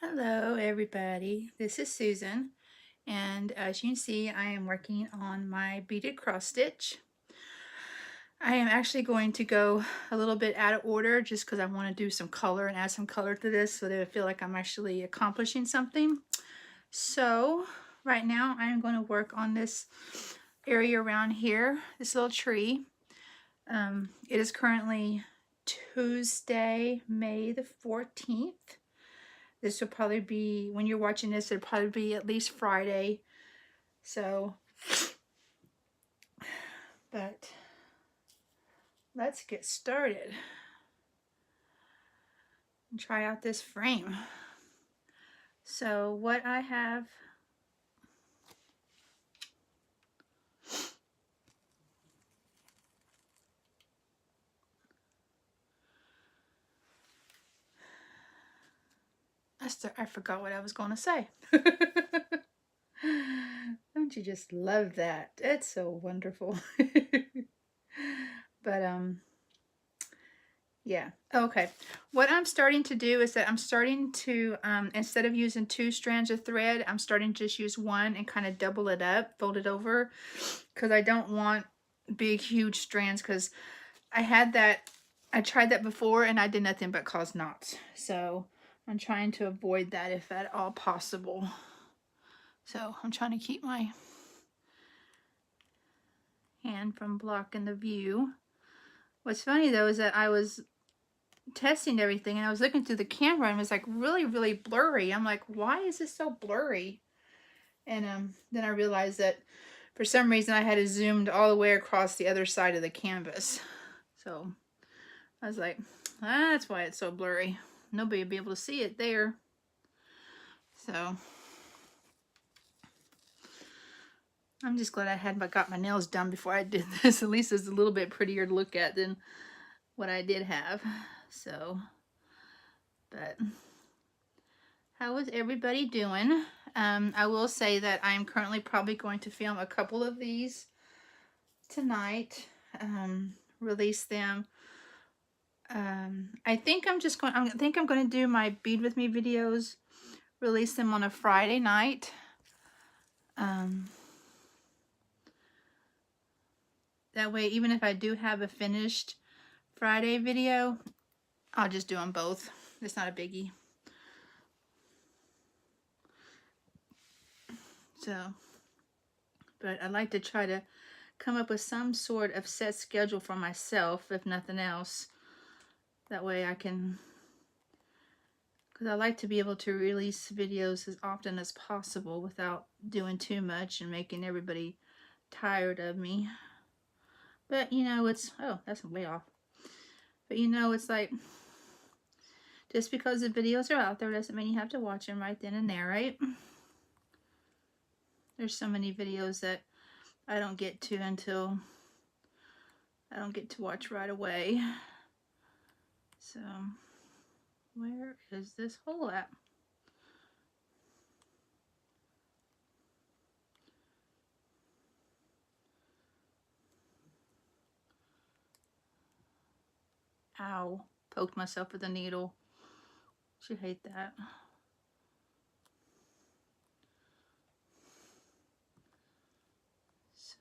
Hello everybody, this is Susan, and as you can see I am working on my beaded cross stitch. I am actually going to go a little bit out of order just because I want to do some color and add some color to this so that I feel like I'm actually accomplishing something. So right now I am going to work on this area around here, this little tree. It is currently Tuesday, May the 14th. This will probably be, when you're watching this, it'll probably be at least Friday. So, but let's get started and try out this frame. So what I have, I forgot what I was going to say. Don't you just love that? It's so wonderful. But yeah, okay. What I'm starting to do is that I'm starting to, instead of using 2 strands of thread, I'm starting to just use 1 and kind of double it up, fold it over, because I don't want big, huge strands, because I tried that before and I did nothing but cause knots. So I'm trying to avoid that if at all possible. So I'm trying to keep my hand from blocking the view. What's funny though is that I was testing everything and I was looking through the camera and it was like really blurry. I'm like, why is this so blurry? And then I realized that for some reason I had it zoomed all the way across the other side of the canvas. So I was like, that's why it's so blurry. Nobody would be able to see it there. So I'm just glad I got my nails done before I did this. At least it's a little bit prettier to look at than what I did have. So, but how is everybody doing? I will say that I'm currently probably going to film a couple of these tonight. Release them. I think I'm going to do my Bead With Me videos, release them on a Friday night. That way, even if I do have a finished Friday video, I'll just do them both. It's not a biggie. So, but I'd like to try to come up with some sort of set schedule for myself, if nothing else. That way I can, because I like to be able to release videos as often as possible without doing too much and making everybody tired of me. But you know, it's, oh, that's way off. But you know, it's like, just because the videos are out there doesn't mean you have to watch them right then and there, right? There's so many videos that I don't get to until I don't get to watch right away. So, where is this hole at? Ow, poked myself with a needle. Should hate that. So,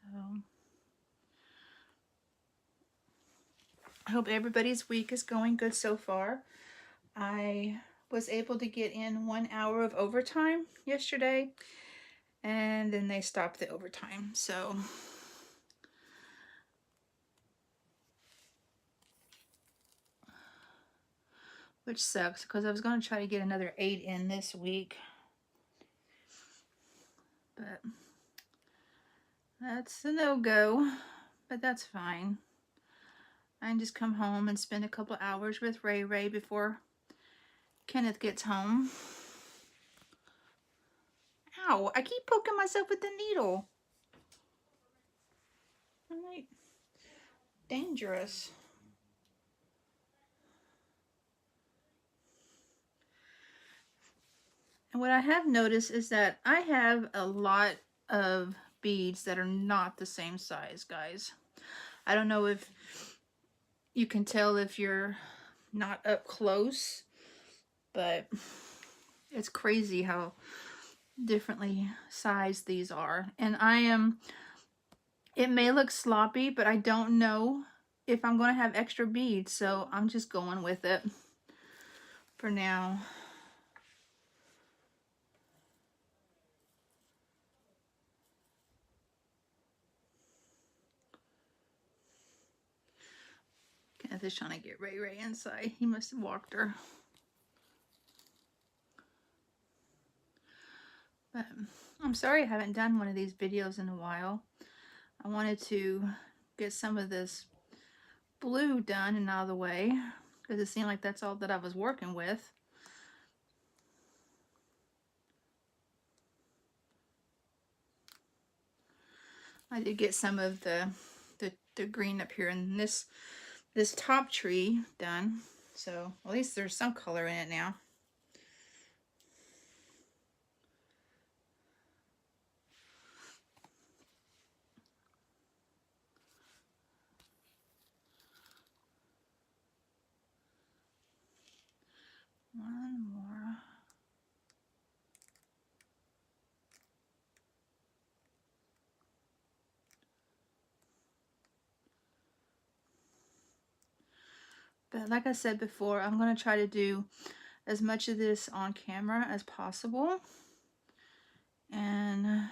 I hope everybody's week is going good so far. I was able to get in 1 hour of overtime yesterday, and then they stopped the overtime. So, which sucks because I was going to try to get another 8 in this week. But that's a no-go, but that's fine. I can just come home and spend a couple hours with Ray before Kenneth gets home. Ow, I keep poking myself with the needle. I'm like, dangerous. And what I have noticed is that I have a lot of beads that are not the same size, guys. I don't know if you can tell if you're not up close, but It's crazy how differently sized these are. And it may look sloppy, but I don't know if I'm going to have extra beads, so I'm just going with it for now. Kenneth is trying to get Ray Ray inside. He must have walked her. But I'm sorry I haven't done one of these videos in a while. I wanted to get some of this blue done and out of the way because it seemed like that's all that I was working with. I did get some of the green up here in this top tree done. So at least there's some color in it now. One more. But like I said before, I'm going to try to do as much of this on camera as possible. And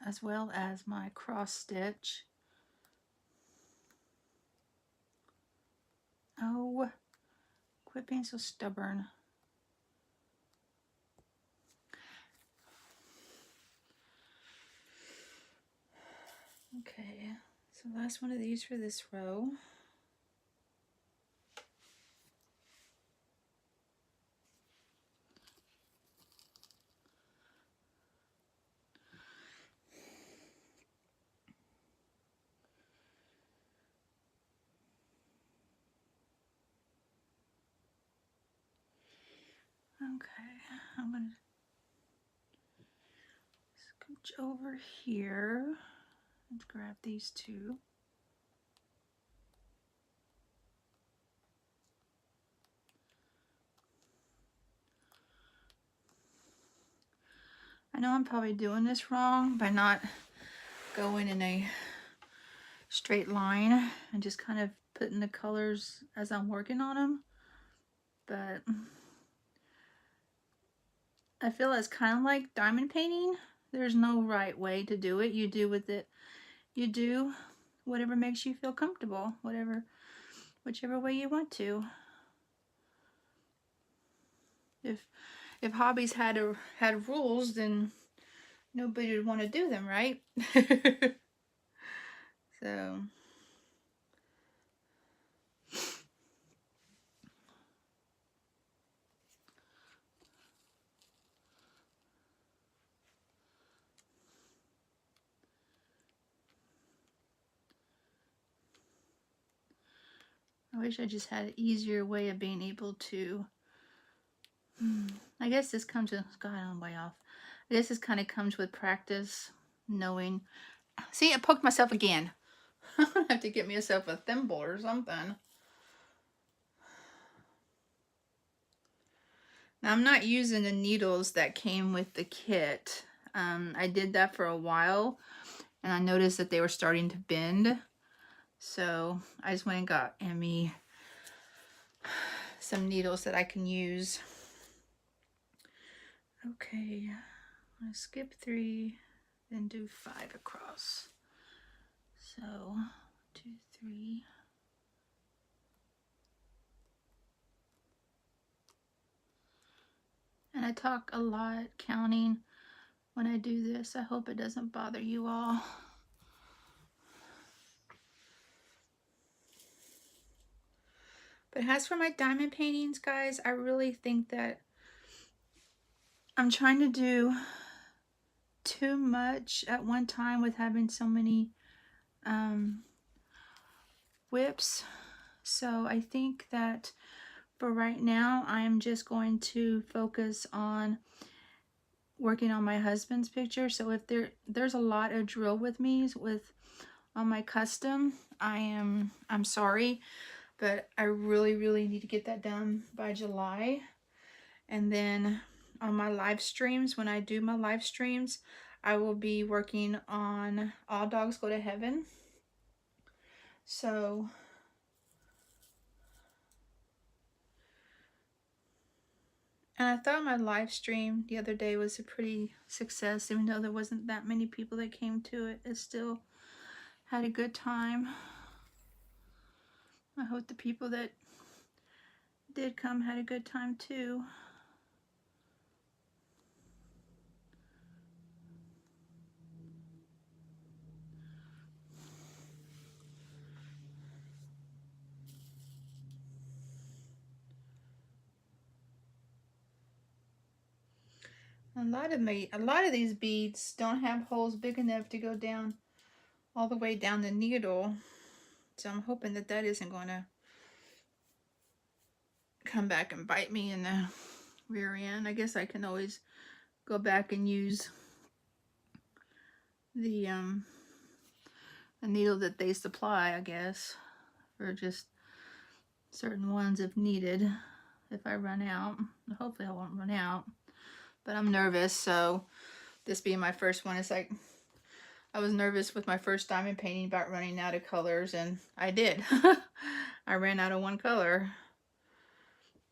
as well as my cross stitch. Oh, quit being so stubborn. Okay, so last one of these for this row. Okay, I'm gonna scooch over here and grab these two. I know I'm probably doing this wrong by not going in a straight line and just kind of putting the colors as I'm working on them, but I feel it's kind of like diamond painting. There's no right way to do it. You do with it, you do whatever makes you feel comfortable, whichever way you want to. If hobbies had rules, then nobody would want to do them, right? So I wish I just had an easier way of being able to, I guess this comes with, God, I'm way off. I guess this kind of comes with practice, knowing. See, I poked myself again. I'm gonna have to get myself a thimble or something. Now, I'm not using the needles that came with the kit. I did that for a while, and I noticed that they were starting to bend. So I just went and got Emmy some needles that I can use. Okay, I'm gonna skip 3, then do 5 across. So 2, 3. And I talk a lot counting when I do this. I hope it doesn't bother you all. But as for my diamond paintings, guys, I really think that I'm trying to do too much at one time with having so many whips. So I think that for right now, I'm just going to focus on working on my husband's picture. So if there's a lot of drill with me on my custom, I'm sorry, but I really need to get that done by July. And then on my live streams, when I do my live streams, I will be working on All Dogs Go to Heaven. So and I thought my live stream the other day was a pretty success, even though there wasn't that many people that came to it. It still had a good time. I hope the people that did come had a good time too. A lot of these beads don't have holes big enough to go down all the way down the needle. So I'm hoping that that isn't going to come back and bite me in the rear end. I guess I can always go back and use the needle that they supply, I guess, for just certain ones if needed, if I run out. Hopefully I won't run out, but I'm nervous. So this being my first one, it's like I was nervous with my first diamond painting about running out of colors, and I did. I ran out of one color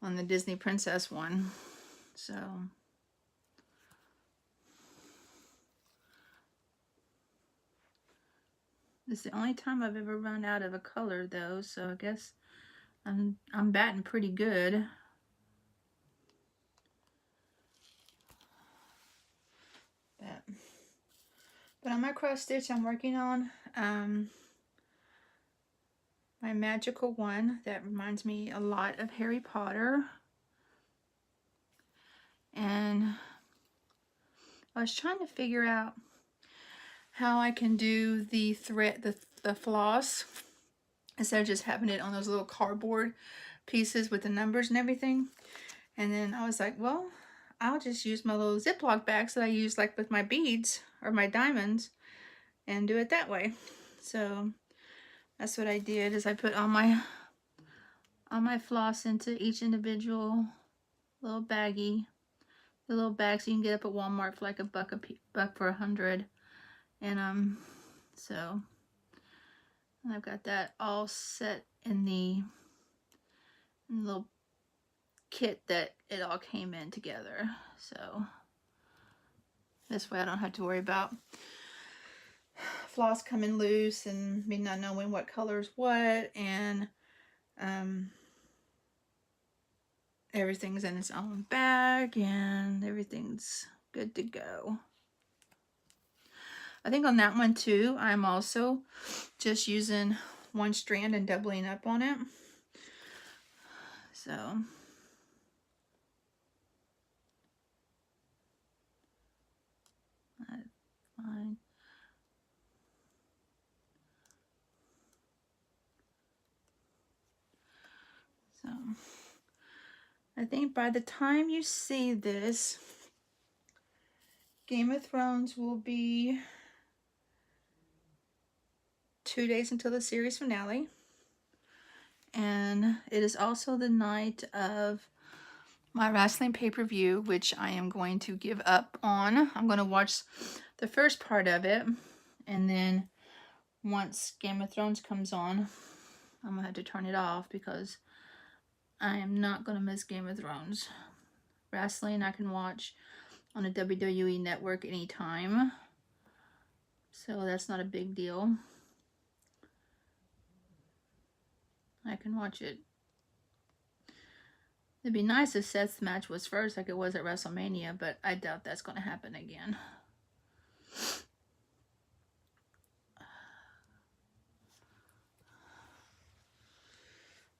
on the Disney Princess one. So this is the only time I've ever run out of a color though, so I guess I'm batting pretty good. But on my cross stitch, I'm working on my magical one that reminds me a lot of Harry Potter. And I was trying to figure out how I can do the thread, the floss, instead of just having it on those little cardboard pieces with the numbers and everything. And then I was like, well, I'll just use my little Ziploc bags that I use like with my beads or my diamonds and do it that way. So that's what I did, is I put all my floss into each individual little baggie. The little bags you can get up at Walmart for like a buck for 100. And so I've got that all set in the little kit that it all came in together. So this way I don't have to worry about floss coming loose and me not knowing what color is what, and everything's in its own bag and everything's good to go. I think on that one too, I'm also just using one strand and doubling up on it. So that's fine. So I think by the time you see this, Game of Thrones will be 2 days until the series finale. And it is also the night of my wrestling pay-per-view, which I am going to give up on. I'm going to watch the first part of it, and then once Game of Thrones comes on, I'm going to have to turn it off because I am not going to miss Game of Thrones. Wrestling I can watch on a WWE network anytime, so that's not a big deal. I can watch it. It'd be nice if Seth's match was first like it was at WrestleMania, but I doubt that's going to happen again.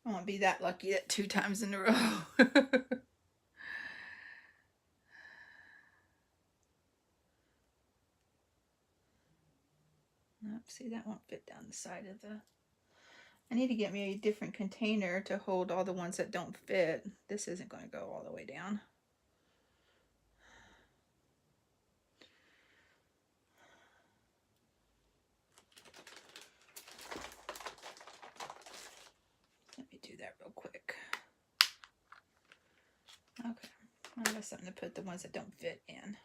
I won't be that lucky at 2 times in a row. Nope, see, that won't fit down the side of the... I need to get me a different container to hold all the ones that don't fit. This isn't going to go all the way down. Let me do that real quick. Okay. I got something to put the ones that don't fit in.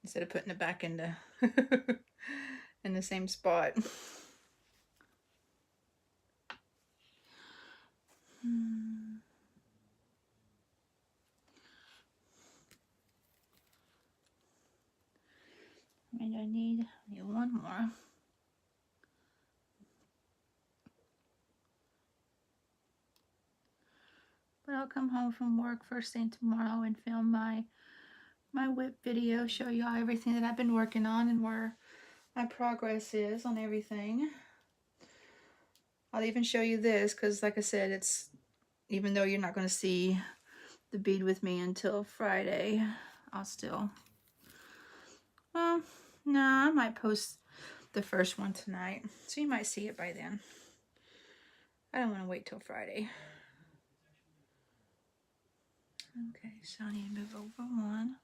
Instead of putting it back in the in the same spot. And I need one more. But I'll come home from work first thing tomorrow and film my whip video, show you all everything that I've been working on and where my progress is on everything. I'll even show you this because, like I said, it's, even though you're not going to see the bead with me until Friday, I'll still, well, no, I might post the first one tonight, so you might see it by then. I don't want to wait till Friday. Okay, so I need to move over one.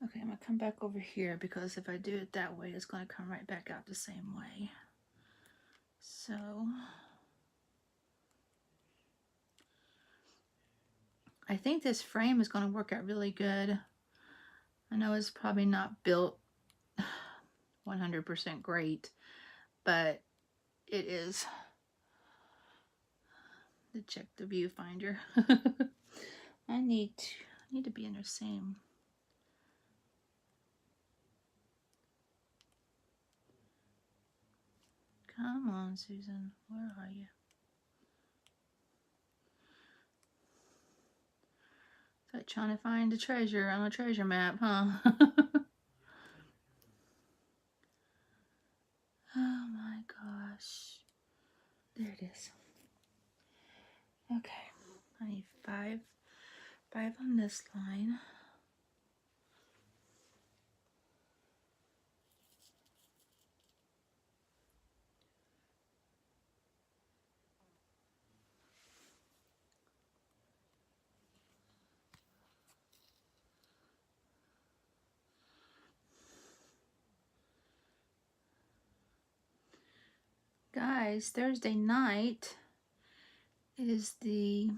Okay, I'm going to come back over here because if I do it that way, it's going to come right back out the same way. So, I think this frame is going to work out really good. I know it's probably not built 100% great, but it is. To check the viewfinder. I need to be in the same. Come on, Susan. Where are you? It's like trying to find a treasure on a treasure map, huh? Oh my gosh. There it is. Okay. I need five on this line. Guys, Thursday night is the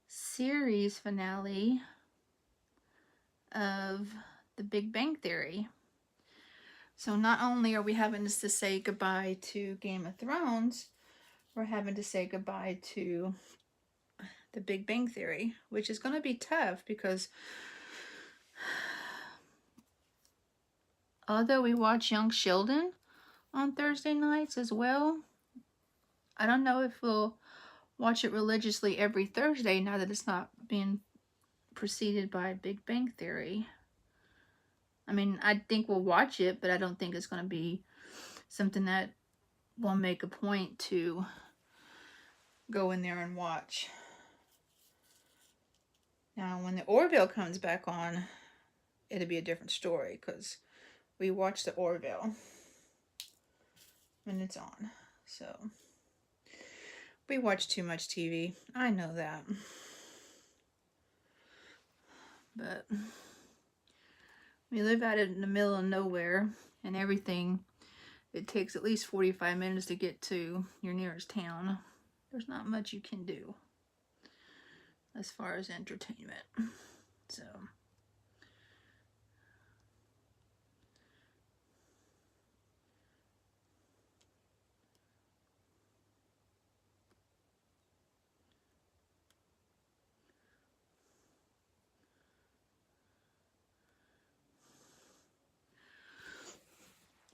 series finale of The Big Bang Theory. So not only are we having to say goodbye to Game of Thrones, we're having to say goodbye to The Big Bang Theory, which is going to be tough because although we watch Young Sheldon on Thursday nights as well, I don't know if we'll watch it religiously every Thursday now that it's not being preceded by Big Bang Theory. I mean, I think we'll watch it, but I don't think it's going to be something that we'll make a point to go in there and watch. Now, when the Orville comes back on, it'll be a different story because we watch the Orville when it's on. So, we watch too much TV. I know that. But we live out in the middle of nowhere and everything. It takes at least 45 minutes to get to your nearest town. There's not much you can do as far as entertainment. So,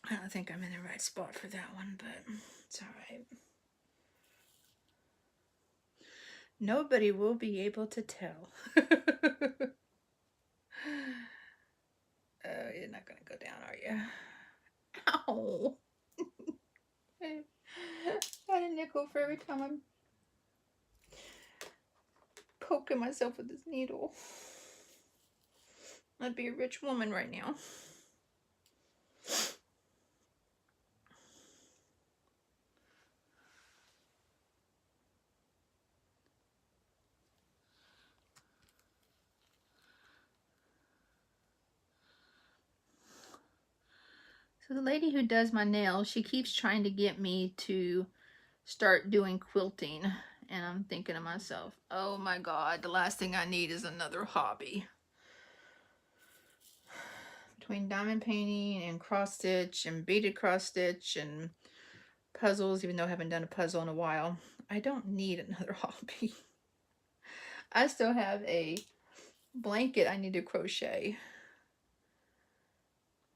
I don't think I'm in the right spot for that one, but it's all right. Nobody will be able to tell. You're not going to go down, are you? Ow! I got a nickel for every time I'm poking myself with this needle. I'd be a rich woman right now. So the lady who does my nails, she keeps trying to get me to start doing quilting. And I'm thinking to myself, oh my God, the last thing I need is another hobby. Between diamond painting and cross stitch and beaded cross stitch and puzzles, even though I haven't done a puzzle in a while, I don't need another hobby. I still have a blanket I need to crochet.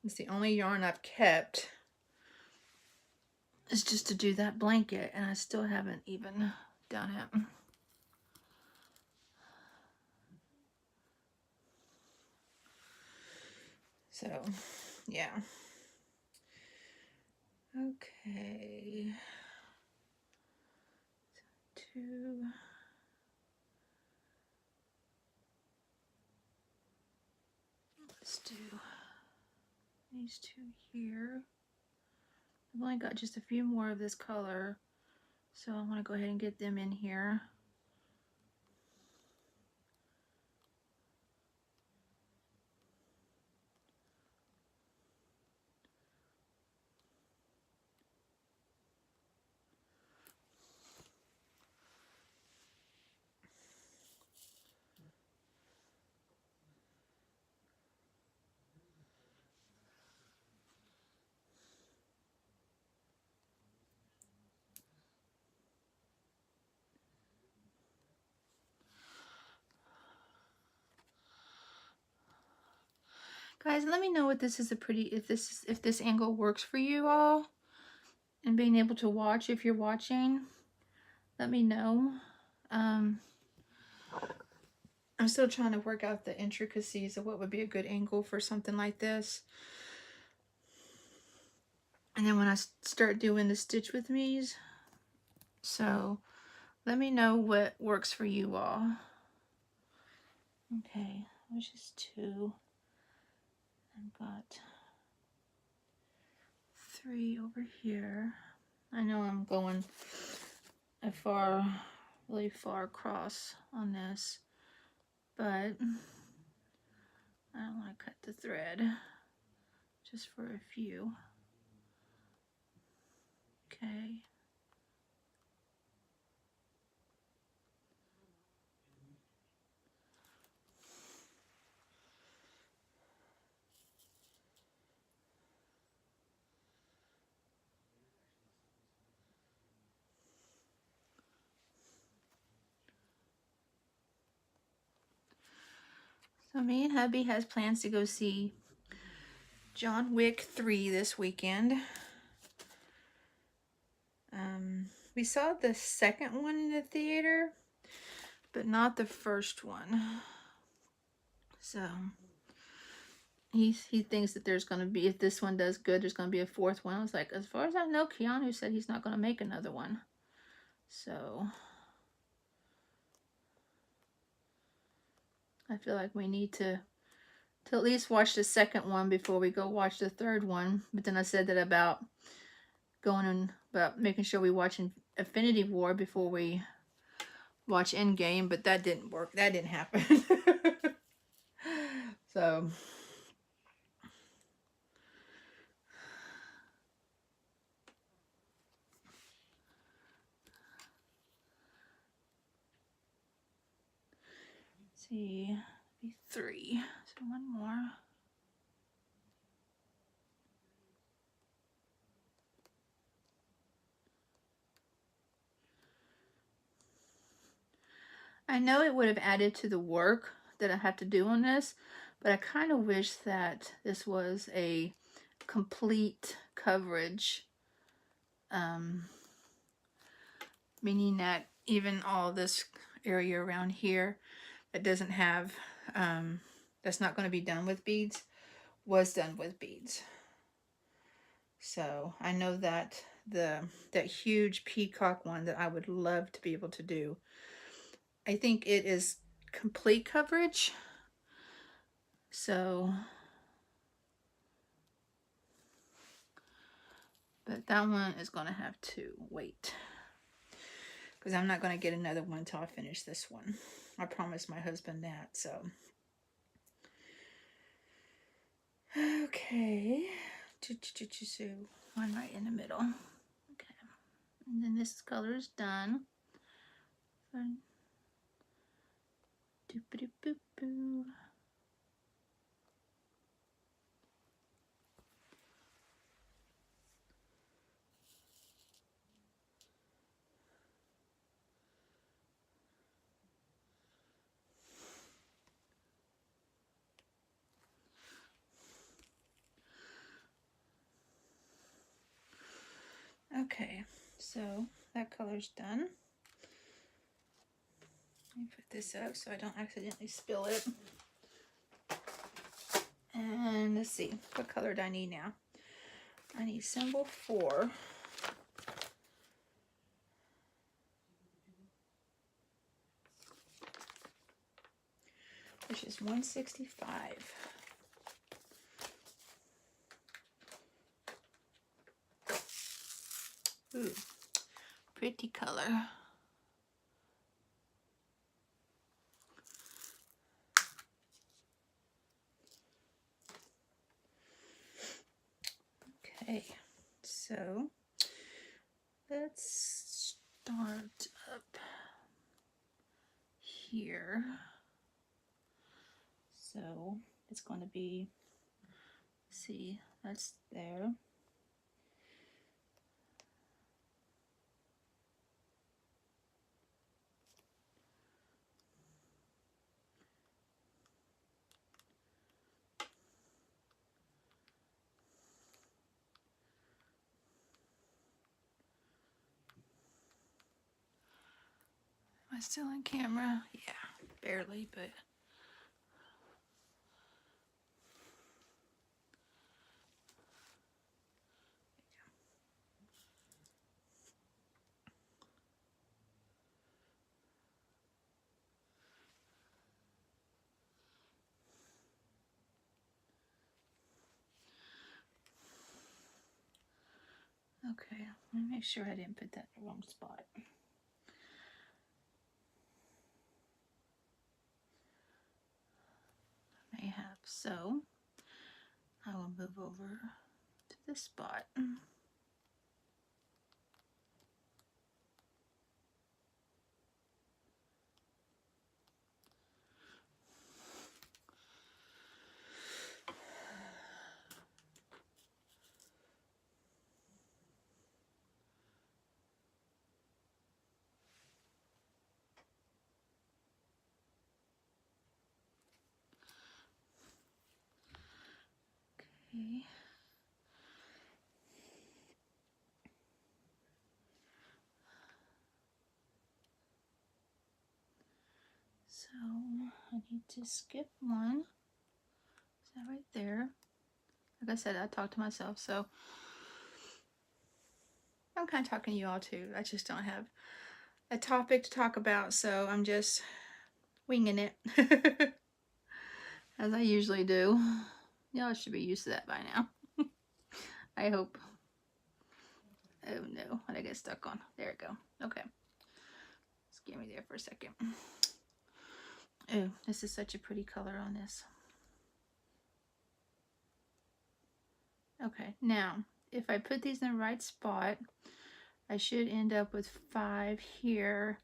It's the only yarn I've kept. It's just to do that blanket, and I still haven't even done it. So, yeah. Okay. 2. Let's do these 2 here. I've only got just a few more of this color, so I want to go ahead and get them in here. Guys, let me know what this is if this angle works for you all, and being able to watch if you're watching. Let me know. I'm still trying to work out the intricacies of what would be a good angle for something like this. And then when I start doing the stitch with me's, so let me know what works for you all. Okay, there's just 2. I've got 3 over here. I know I'm going really far across on this, but I don't want to cut the thread, just for a few. Okay. So me and hubby has plans to go see John Wick 3 this weekend. We saw the second one in the theater, but not the first one. So he thinks that there's going to be, if this one does good, there's going to be a 4th one. I was like, as far as I know, Keanu said he's not going to make another one. So I feel like we need to at least watch the second one before we go watch the 3rd one. But then I said that about making sure we watch Infinity War before we watch Endgame, but that didn't work. That didn't happen. So let's see, maybe 3. So 1 more. I know it would have added to the work that I have to do on this, but I kind of wish that this was a complete coverage, meaning that even all this area around here that doesn't have, that's not going to be done with beads, was done with beads. So I know that that huge peacock one that I would love to be able to do, I think it is complete coverage. So, but that one is going to have to wait, because I'm not going to get another one until I finish this one. I promised my husband that. So, okay, one right in the middle. Okay, and then this color is done. Doop-a-doop-boop-boo. Okay, so that color's done. Let me put this up so I don't accidentally spill it. And let's see, what color do I need now? I need symbol 4. Which is 165. Ooh, pretty color. Okay, so let's start up here. So it's going to be, see, that's there. Am I still on camera? Yeah, barely, but. Okay, let me make sure I didn't put that in the wrong spot. I may have, so I will move over to this spot. Okay. So I need to skip one. Is that right there? Like I said, I talk to myself, so I'm kind of talking to you all too. I just don't have a topic to talk about, so I'm just winging it as I usually do. Y'all should be used to that by now. I hope. Oh no, what did I get stuck on? There we go. Okay. Scare me there for a second. Oh, this is such a pretty color on this. Okay, now if I put these in the right spot, I should end up with 5 here,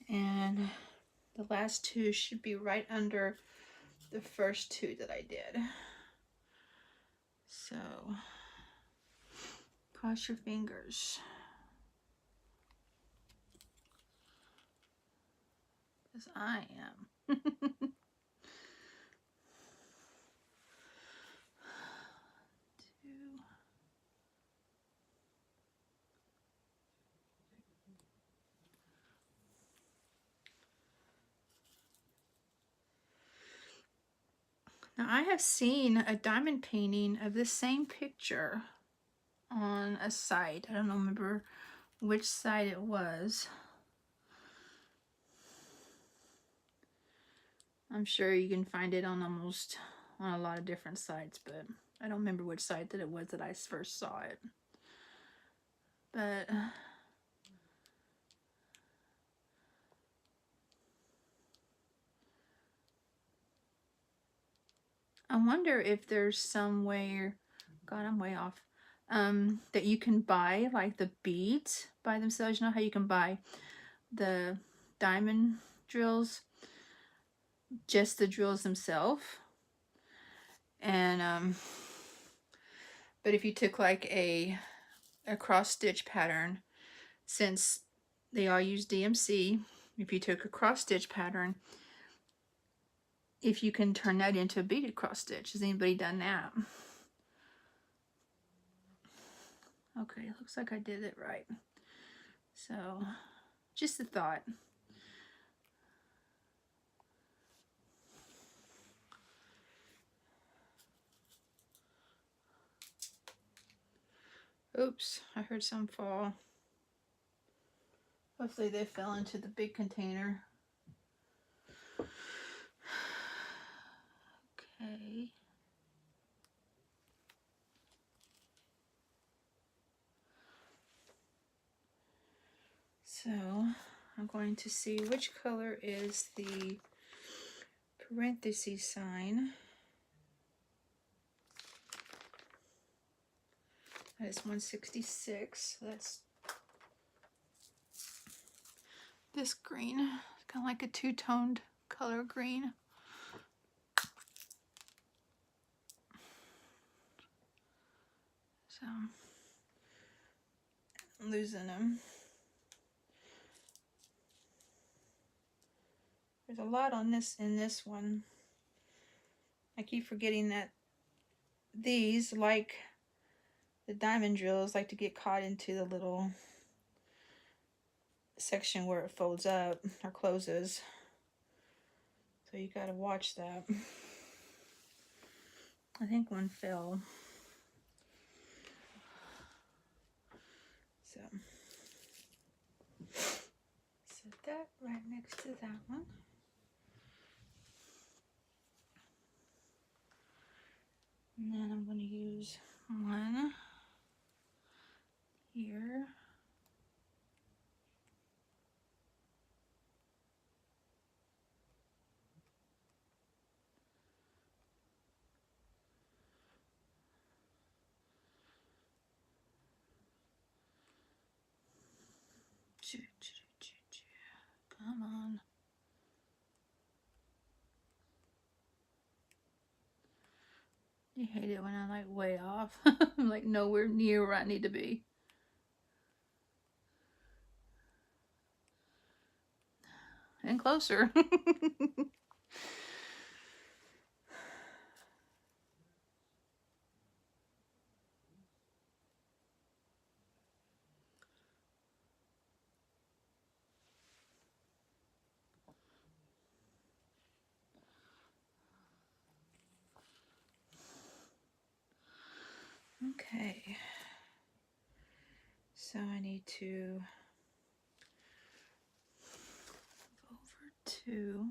and the last 2 should be right under the first 2 that I did. So cross your fingers, because I am. Now I have seen a diamond painting of this same picture on a site. I don't remember which site it was. I'm sure you can find it on a lot of different sites, but I don't remember which site that it was that I first saw it. But I wonder if there's somewhere God, I'm way off. That you can buy, like the beads by themselves. You know how you can buy the diamond drills, just the drills themselves. And but if you took like a cross stitch pattern, since they all use DMC, if you took a cross stitch pattern, if you can turn that into a beaded cross stitch. Has anybody done that? Okay, looks like I did it right. So, just a thought. Oops, I heard some fall. Hopefully they fell into the big container. Okay. So, I'm going to see which color is the parenthesis sign. That is 166. So that's this green. It's kind of like a two-toned color green. So, I'm losing them. There's a lot on this in this one. I keep forgetting that these, like the diamond drills, like to get caught into the little section where it folds up or closes. So you gotta watch that. I think one fell. So set that right next to that one. And then I'm going to use one here. Come on. You hate it when I'm like way off. I'm like nowhere near where I need to be. And closer. Okay. So I need to move over to,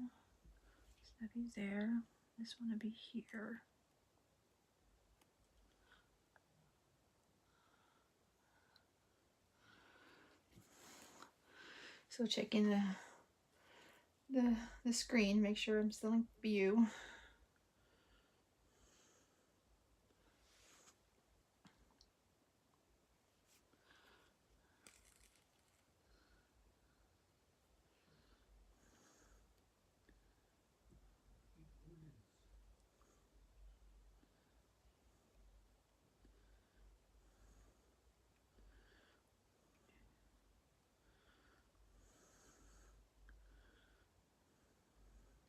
so that'd be there. This one would be here. So checking the screen, make sure I'm still in view.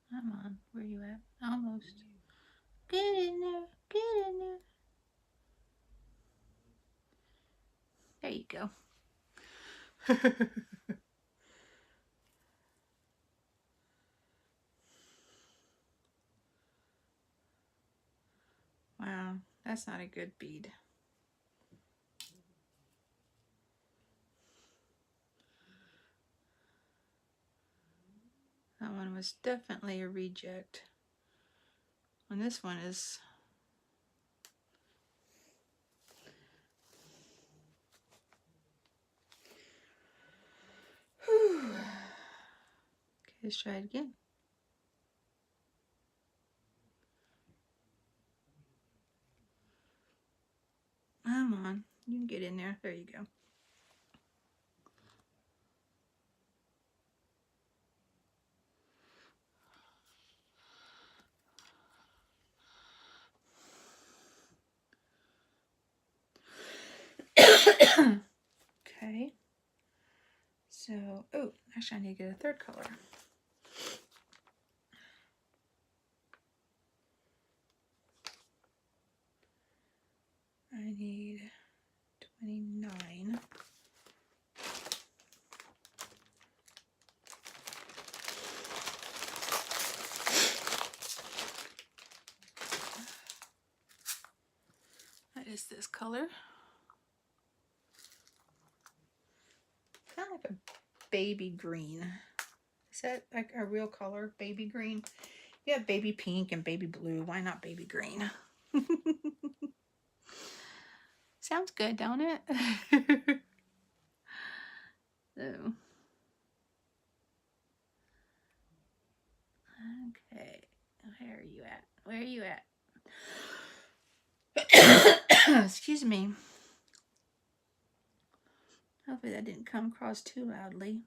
Come on, where you at? Almost. Get in there, get in there. There you go. Wow, that's not a good bead. That one was definitely a reject. And this one is okay, let's try it again. Come on, you can get in there. There you go. Okay. So, oh, actually I need to get a third color. I need 29. What is this color? Kind of like a baby green. Is that like a real color? Baby green? Yeah, baby pink and baby blue. Why not baby green? Sounds good, don't it? So, okay. Where are you at? Where are you at? Excuse me. Hopefully that didn't come across too loudly.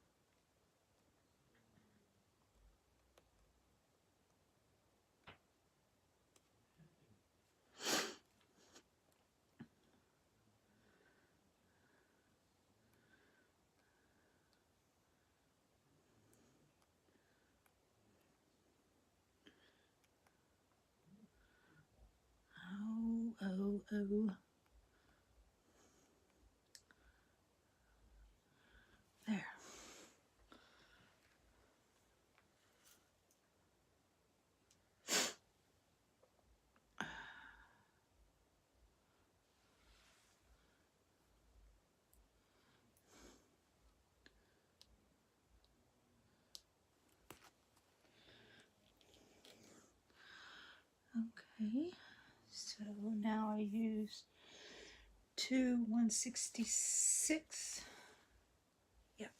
Oh. There. Okay. So now I use 2 1/66. Yep.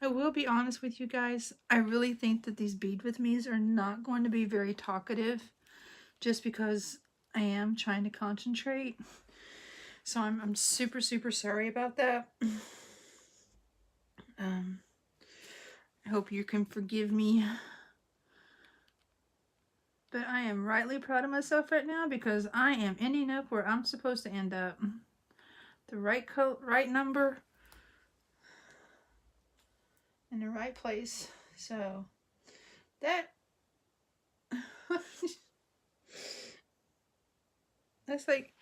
I will be honest with you guys. I really think that these bead with me's are not going to be very talkative, just because I am trying to concentrate. So I'm super sorry about that. I hope you can forgive me. But I am rightly proud of myself right now because I am ending up where I'm supposed to end up. The right number in the right place. So that that's like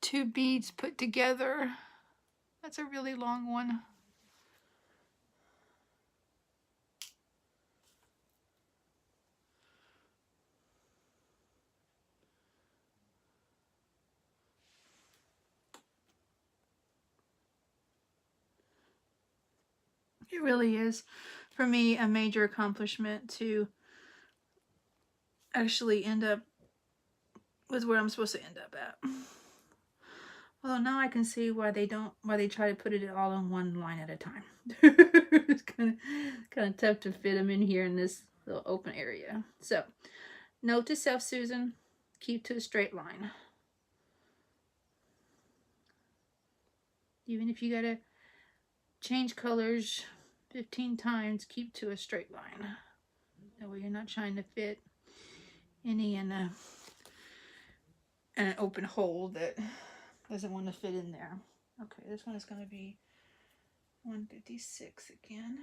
2 beads put together. That's a really long one. It really is, for me, a major accomplishment to actually end up with where I'm supposed to end up at. Well, now I can see why they try to put it all in one line at a time. It's kind of tough to fit them in here in this little open area. So, note to self, Susan, keep to a straight line. Even if you gotta change colors 15 times, keep to a straight line. That way you're not trying to fit any in an open hole that doesn't want to fit in there. Okay, this one is going to be 156 again.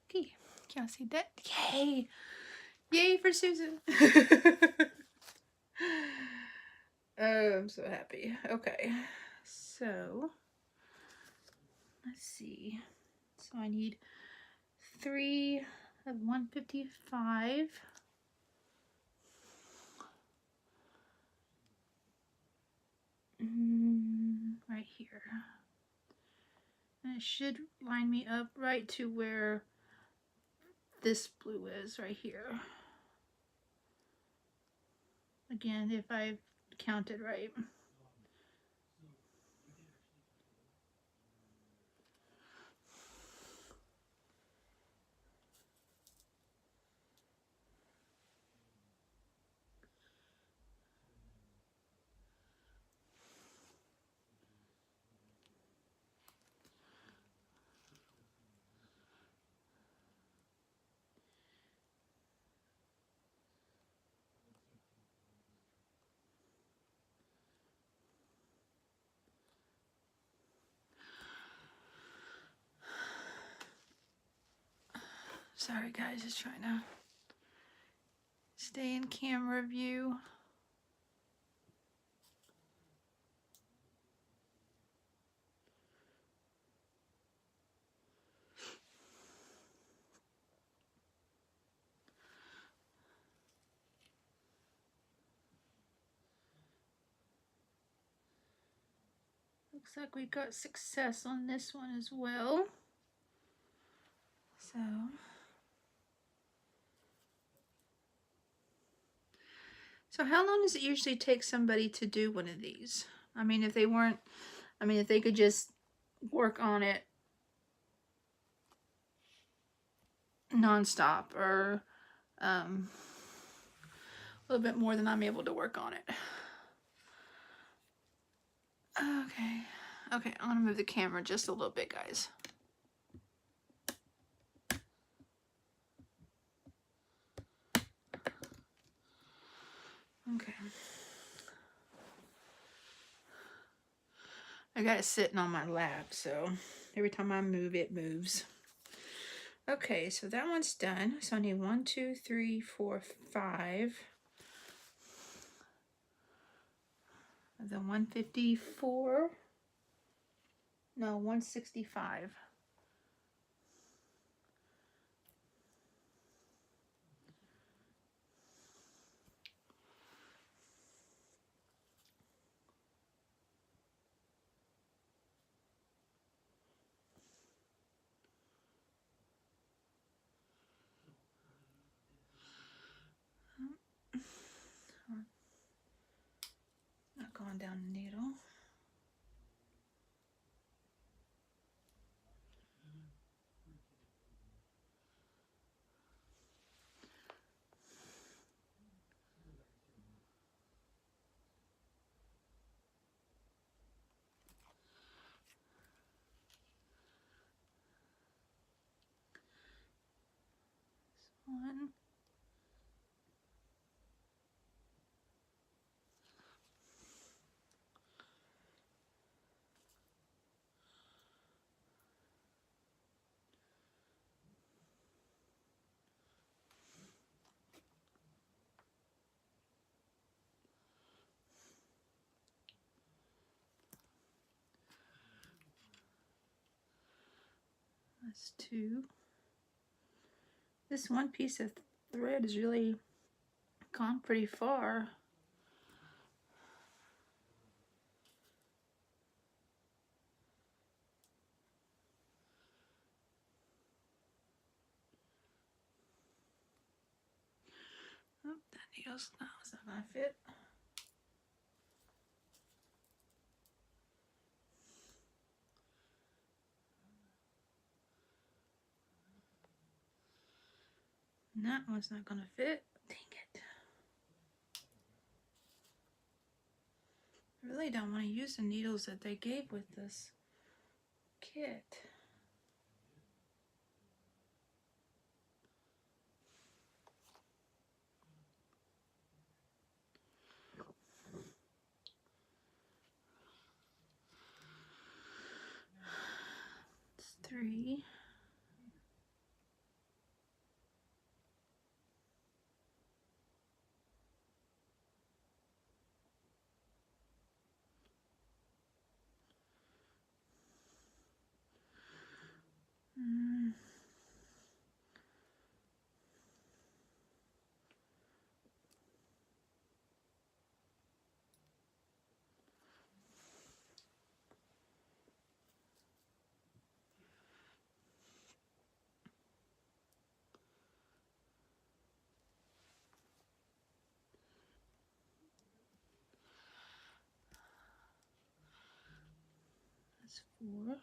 Okay, can't see that. Yay! Yay for Susan! Oh, I'm so happy. Okay, so let's see. So I need 3 of 155. Right here. And it should line me up right to where this blue is, right here. Again, if I've counted right. Sorry guys, just trying to stay in camera view. Looks like we got success on this one as well. So how long does it usually take somebody to do one of these? I mean, if they could just work on it non-stop, or a little bit more than I'm able to work on it. Okay, I'm gonna move the camera just a little bit, guys. Okay. I got it sitting on my lap, so every time I move, it moves. Okay, so that one's done. So I need 1, 2, 3, 4, 5. The 154. No, 165. Not going down the needle. One. That's 2. This one piece of thread is really gone pretty far. Oh, that needle's not gonna fit. That one's not gonna fit. Dang it. I really don't want to use the needles that they gave with this kit. 3. Mm. That's 4.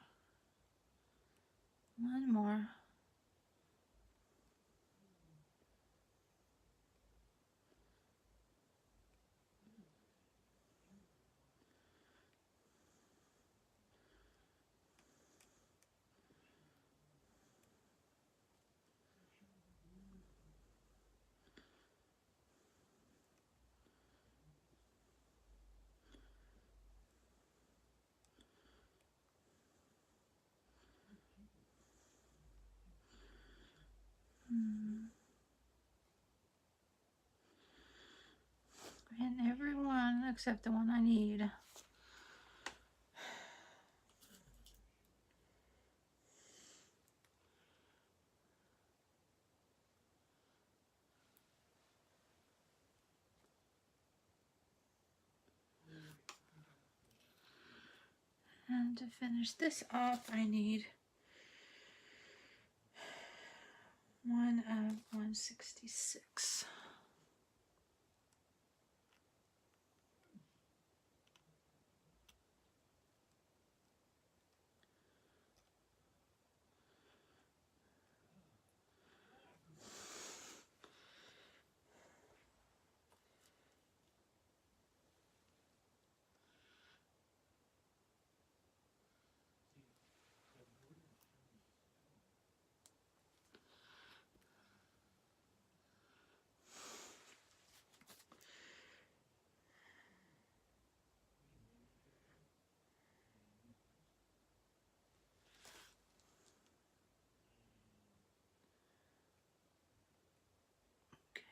One more. And every one except the one I need. And to finish this off, I need 1 of 166.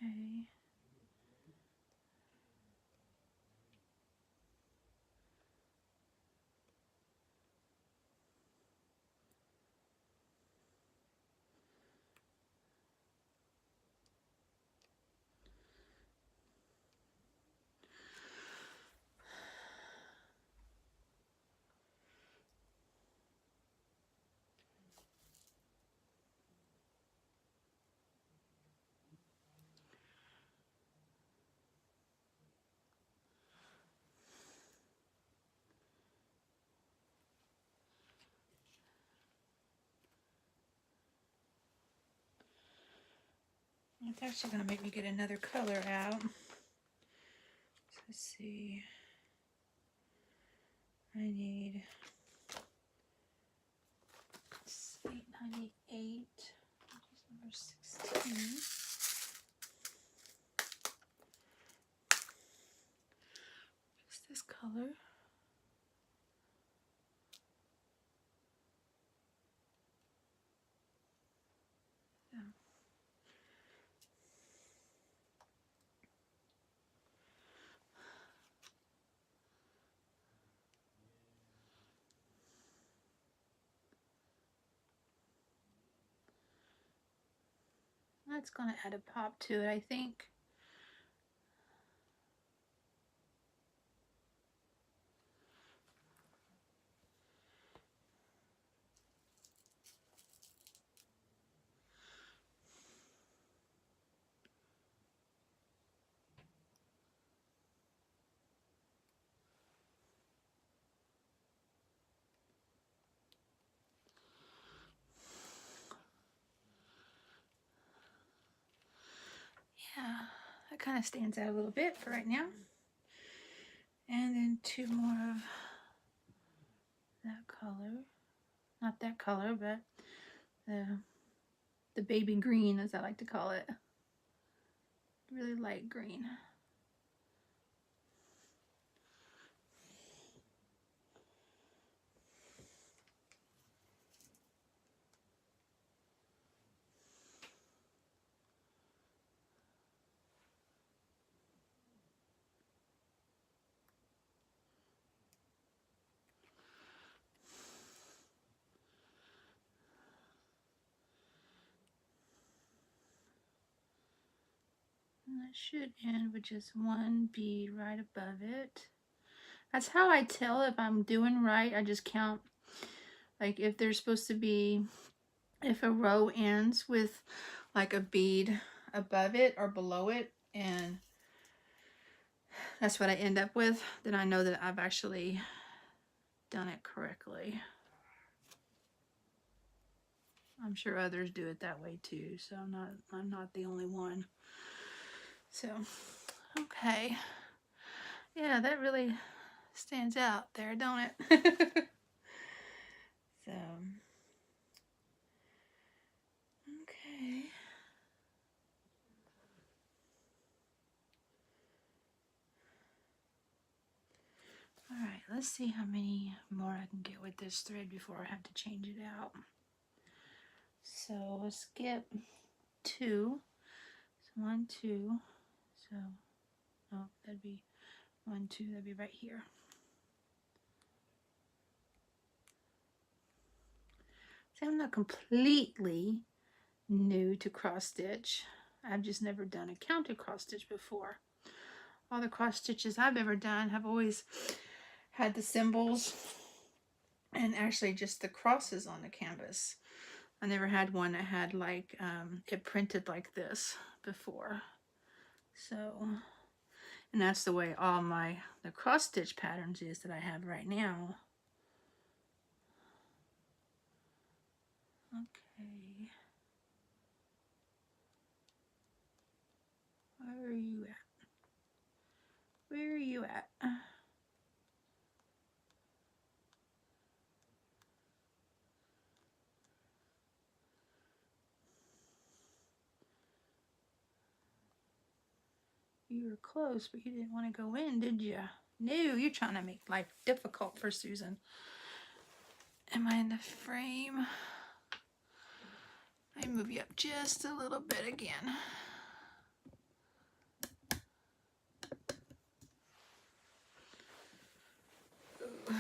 Okay. It's actually going to make me get another color out. So let's see. I need 898, which is number 16. What's this color? Yeah. That's going to add a pop to it, I think. Yeah, that kind of stands out a little bit for right now. And then 2 more of that color. Not that color, but the baby green, as I like to call it. Really light green. And that should end with just one bead right above it. That's how I tell if I'm doing right. I just count, like if there's supposed to be, if a row ends with like a bead above it or below it, and that's what I end up with, then I know that I've actually done it correctly. I'm sure others do it that way too, so I'm not the only one. So, okay. Yeah, that really stands out there, don't it? So, okay. All right, let's see how many more I can get with this thread before I have to change it out. So we'll skip 2. So 1, 2. So, oh, that'd be 1, 2. That'd be right here. See, I'm not completely new to cross stitch. I've just never done a counted cross stitch before. All the cross stitches I've ever done have always had the symbols and actually just the crosses on the canvas. I never had one that had like it printed like this before. So, and that's the way all the cross stitch patterns is that I have right now. Okay. Where are you at? Where are you at? You were close, but you didn't want to go in, did you? No, you're trying to make life difficult for Susan. Am I in the frame? I move you up just a little bit again. Ooh,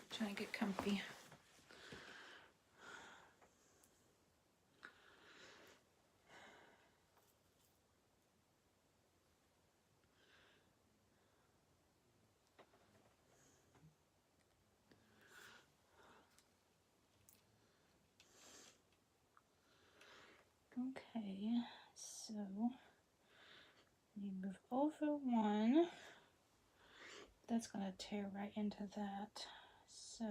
trying to get comfy. Okay, so you move over 1. That's going to tear right into that. So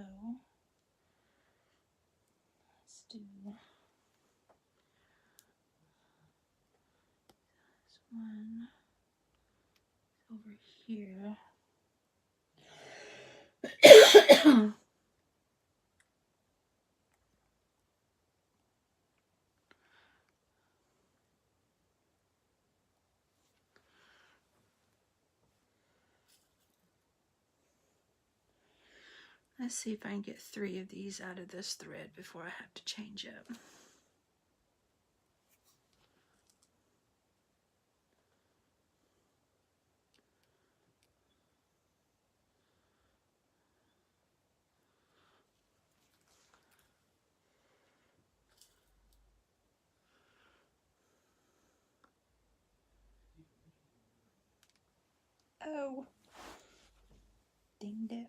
let's do this one over here. Let's see if I can get 3 of these out of this thread before I have to change it. Oh, dinged it.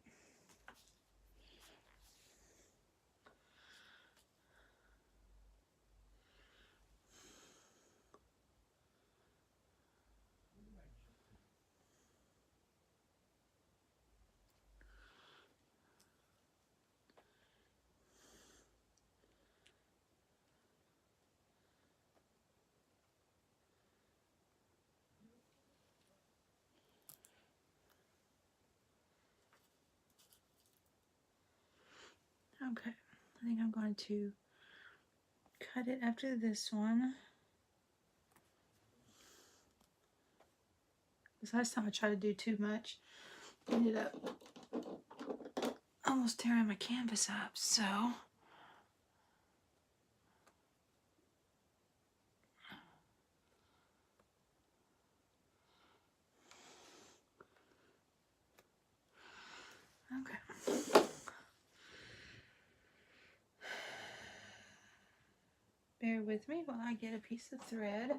Okay, I think I'm going to cut it after this one. This last time I tried to do too much, ended up almost tearing my canvas up, so. Okay. Bear with me while I get a piece of thread.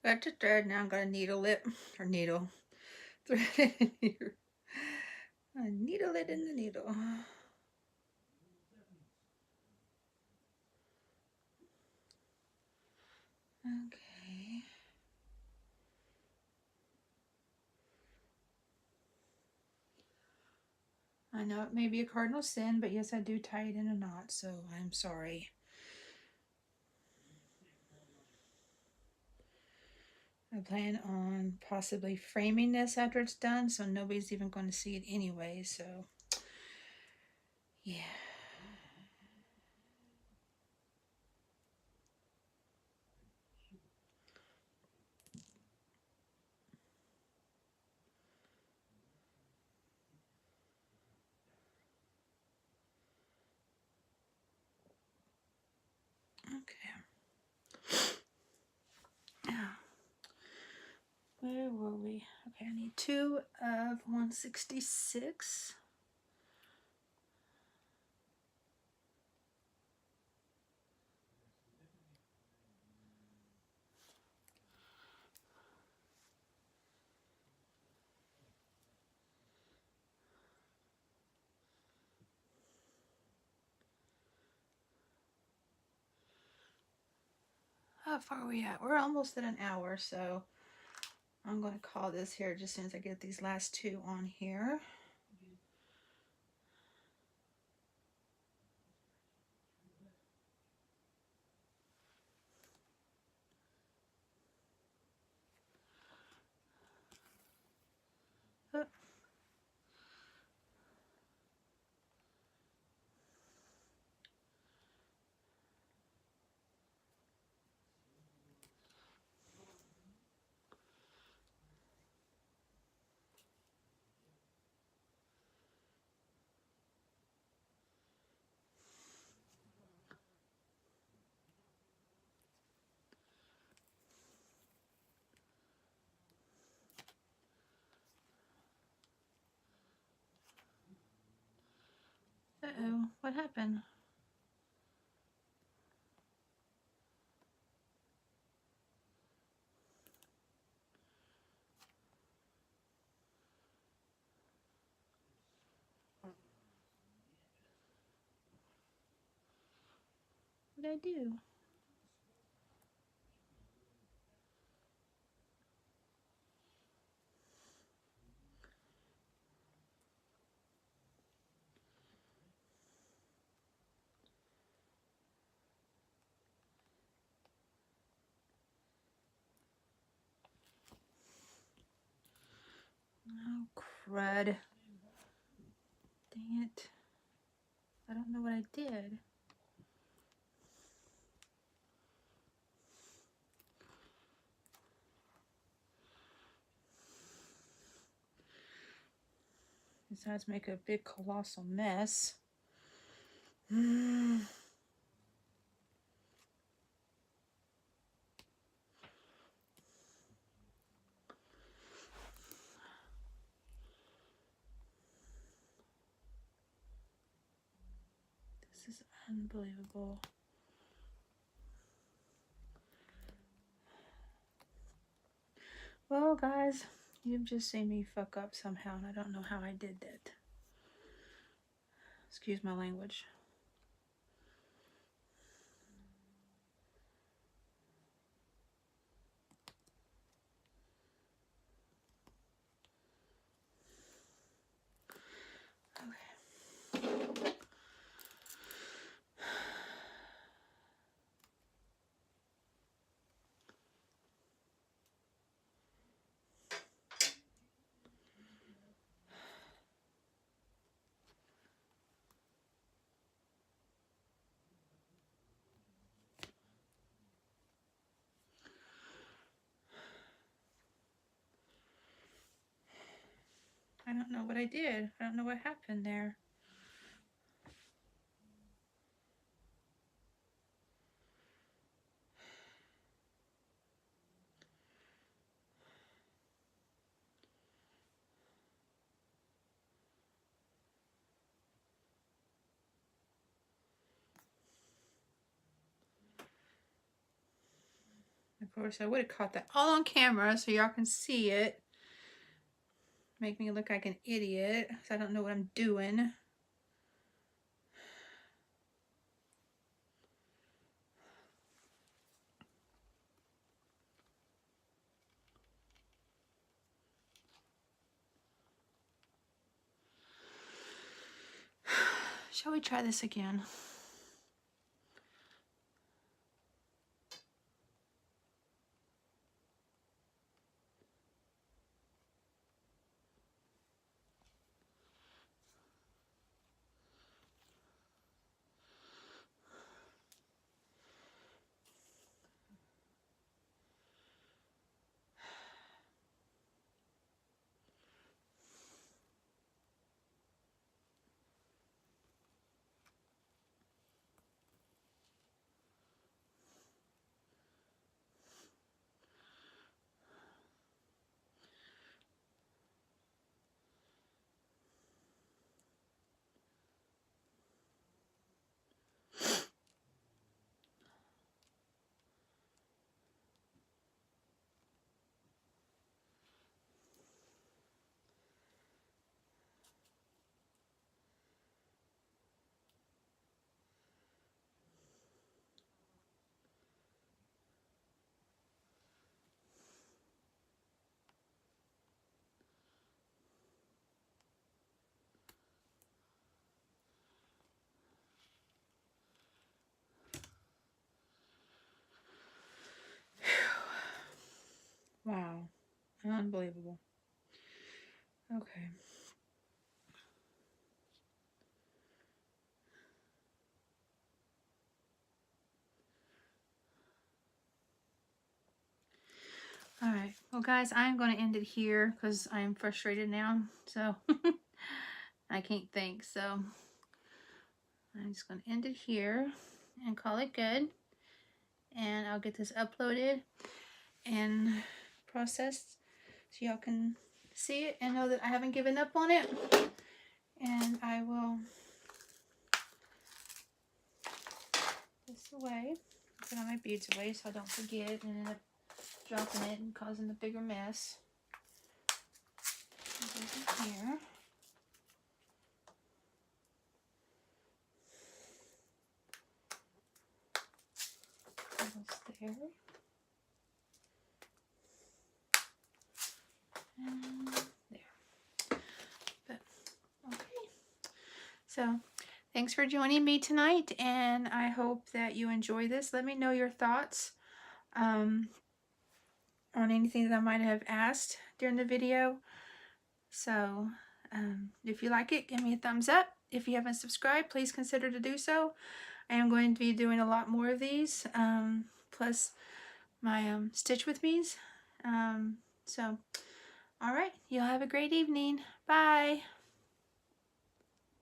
Got the thread, now I'm gonna needle it, or needle, thread it in here. I needle it in the needle. Okay. I know it may be a cardinal sin, but yes, I do tie it in a knot, so I'm sorry. I plan on possibly framing this after it's done, so nobody's even going to see it anyway, so yeah. Okay. Now, where were we? Okay, I need 2 of 166. How far are we at? We're almost at an hour, so I'm going to call this here just as soon as I get these last 2 on here. Oh. Uh-oh, what happened? What did I do? Oh, crud. Dang it. I don't know what I did. Besides make a big colossal mess. This is unbelievable. Well, guys, you've just seen me fuck up somehow, and I don't know how I did that. Excuse my language. Okay. I don't know what I did. I don't know what happened there. course, I would have caught that all on camera so y'all can see it. Make me look like an idiot because I don't know what I'm doing. Shall we try this again? Wow, unbelievable. Okay. All right. Well, guys, I'm going to end it here because I'm frustrated now. So I can't think. So I'm just going to end it here and call it good. And I'll get this uploaded and processed so y'all can see it and know that I haven't given up on it. And I will put this away. Put all my beads away so I don't forget and end up dropping it and causing a bigger mess. Put this in here. Almost there. And there. But, okay. So, thanks for joining me tonight, and I hope that you enjoy this. Let me know your thoughts on anything that I might have asked during the video. So, if you like it, give me a thumbs up. If you haven't subscribed, please consider to do so. I am going to be doing a lot more of these, plus my Stitch With Me's. So, all right, you'll have a great evening. Bye.